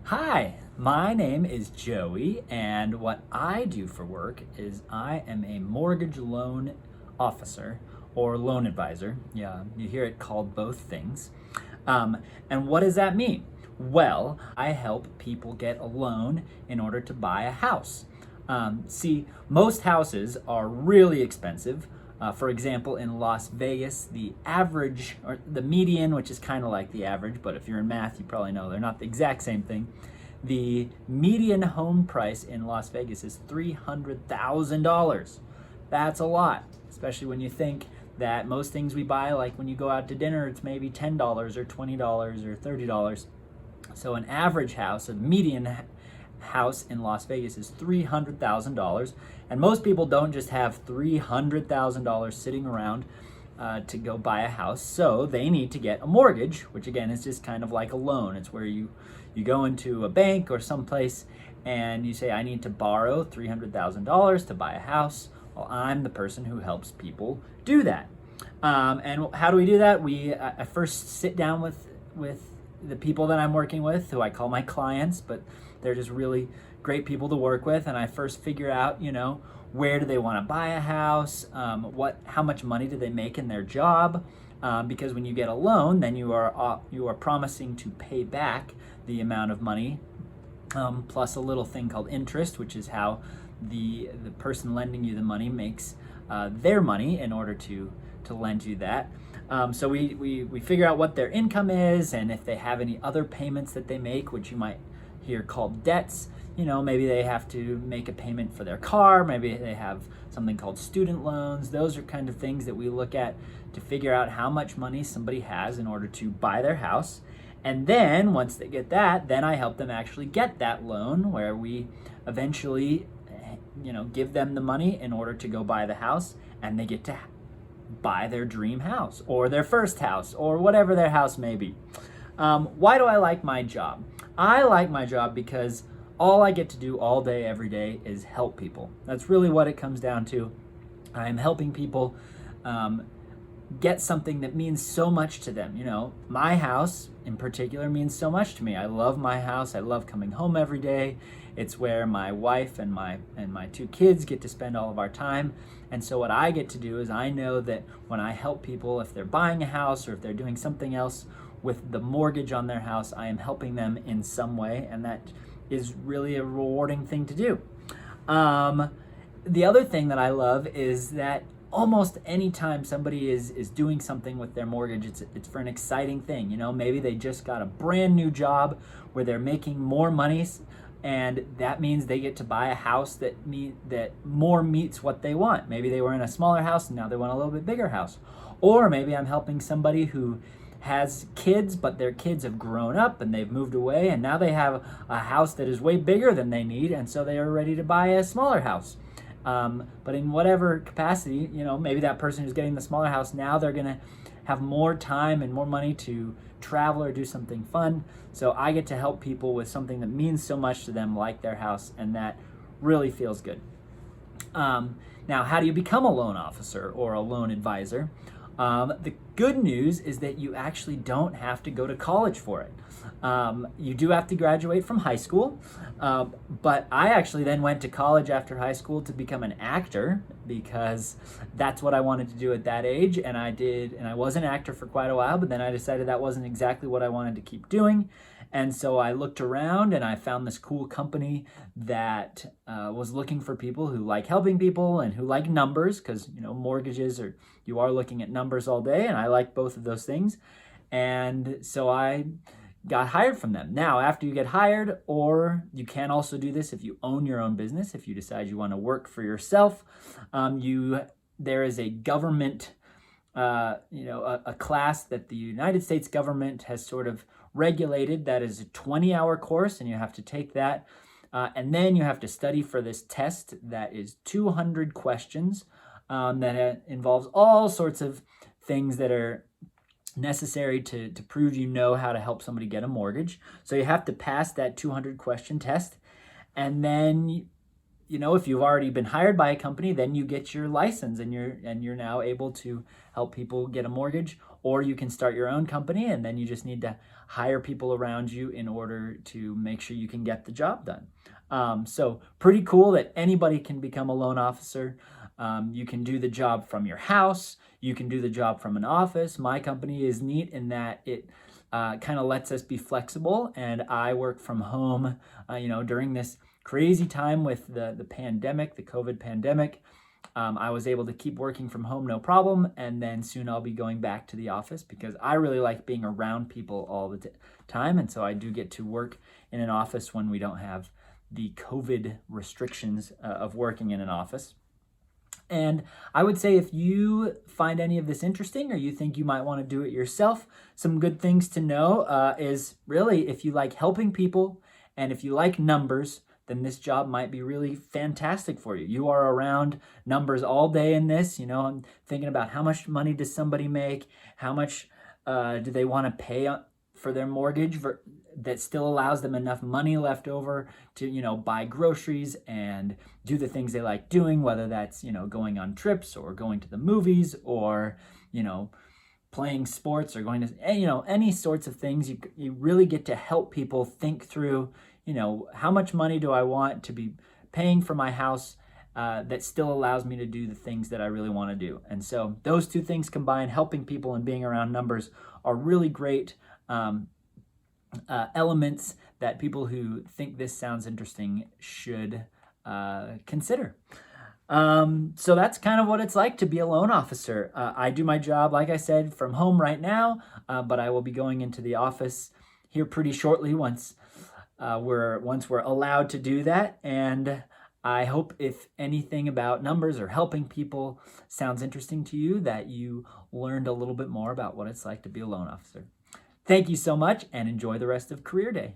Hi, my name is Joey, and what I do for work is I am a mortgage loan officer or loan advisor. Yeah, you hear it called both things. And what does that mean? Well, I help people get a loan in order to buy a house. See, most houses are really expensive. For example, in Las Vegas, the average, or the median, which is kind of like the average, but if you're in math, you probably know they're not the exact same thing. The median home price in Las Vegas is $300,000. That's a lot, especially when you think that most things we buy, like when you go out to dinner, it's maybe $10 or $20 or $30. So an average house, a median house in Las Vegas is $300,000. And most people don't just have $300,000 sitting around to go buy a house. So they need to get a mortgage, which again is just kind of like a loan. It's where you go into a bank or someplace and you say, I need to borrow $300,000 to buy a house. Well, I'm the person who helps people do that. And how do we do that? I first sit down with the people that I'm working with, who I call my clients, but they're just really great people to work with. And I first figure out, where do they want to buy a house? How much money do they make in their job? Because when you get a loan, then you are promising to pay back the amount of money, plus a little thing called interest, which is how the person lending you the money makes their money in order to lend you that. So we figure out what their income is, and if they have any other payments that they make, which you might hear called debts. Maybe they have to make a payment for their car, maybe they have something called student loans. Those are kind of things that we look at to figure out how much money somebody has in order to buy their house. And then once they get that, then I help them actually get that loan, where we eventually give them the money in order to go buy the house, and they get to buy their dream house or their first house or whatever their house may be. Why do I like my job? I like my job because all I get to do all day, every day, is help people. That's really what it comes down to. I'm helping people get something that means so much to them. My house in particular means so much to me. I love my house. I love coming home every day. It's where my wife and my two kids get to spend all of our time. And so what I get to do is, I know that when I help people, if they're buying a house or if they're doing something else with the mortgage on their house, I am helping them in some way, and that is really a rewarding thing to do. The other thing that I love is that almost any time somebody is doing something with their mortgage, it's for an exciting thing. Maybe they just got a brand new job where they're making more money, and that means they get to buy a house that more meets what they want. Maybe they were in a smaller house and now they want a little bit bigger house. Or maybe I'm helping somebody who has kids, but their kids have grown up and they've moved away, and now they have a house that is way bigger than they need, and so they are ready to buy a smaller house. But in whatever capacity, maybe that person who's getting the smaller house, now they're going to have more time and more money to travel or do something fun. So I get to help people with something that means so much to them, like their house, and that really feels good. Now, how do you become a loan officer or a loan advisor? The good news is that you actually don't have to go to college for it. You do have to graduate from high school, but I actually then went to college after high school to become an actor, because that's what I wanted to do at that age, and I did, and I was an actor for quite a while, but then I decided that wasn't exactly what I wanted to keep doing. And so I looked around and I found this cool company that was looking for people who like helping people and who like numbers, because mortgages you are looking at numbers all day, and I like both of those things. And so I got hired from them. Now, after you get hired, or you can also do this if you own your own business, if you decide you want to work for yourself, there is a government a class that the United States government has sort of regulated, that is a 20-hour course, and you have to take that. And then you have to study for this test that is 200 questions that involves all sorts of things that are necessary to prove you know how to help somebody get a mortgage. So you have to pass that 200 question test. And then if you've already been hired by a company, then you get your license, and you're now able to help people get a mortgage. or you can start your own company, and then you just need to hire people around you in order to make sure you can get the job done. So pretty cool that anybody can become a loan officer. You can do the job from your house. You can do the job from an office. My company is neat in that it kind of lets us be flexible, and I work from home, during this crazy time with the pandemic, the COVID pandemic. I was able to keep working from home no problem, and then soon I'll be going back to the office because I really like being around people all the time, and so I do get to work in an office when we don't have the COVID restrictions of working in an office. And I would say if you find any of this interesting or you think you might want to do it yourself, some good things to know is really if you like helping people and if you like numbers, then this job might be really fantastic for you. You are around numbers all day in this. I'm thinking about how much money does somebody make? How much do they want to pay for their mortgage that still allows them enough money left over to, buy groceries and do the things they like doing, whether that's, going on trips or going to the movies or, playing sports or going to, any sorts of things. You really get to help people think through, how much money do I want to be paying for my house that still allows me to do the things that I really want to do. And so those two things combined, helping people and being around numbers, are really great elements that people who think this sounds interesting should consider. So that's kind of what it's like to be a loan officer. I do my job, like I said, from home right now, but I will be going into the office here pretty shortly once we're allowed to do that. And I hope if anything about numbers or helping people sounds interesting to you, that you learned a little bit more about what it's like to be a loan officer. Thank you so much, and enjoy the rest of Career Day.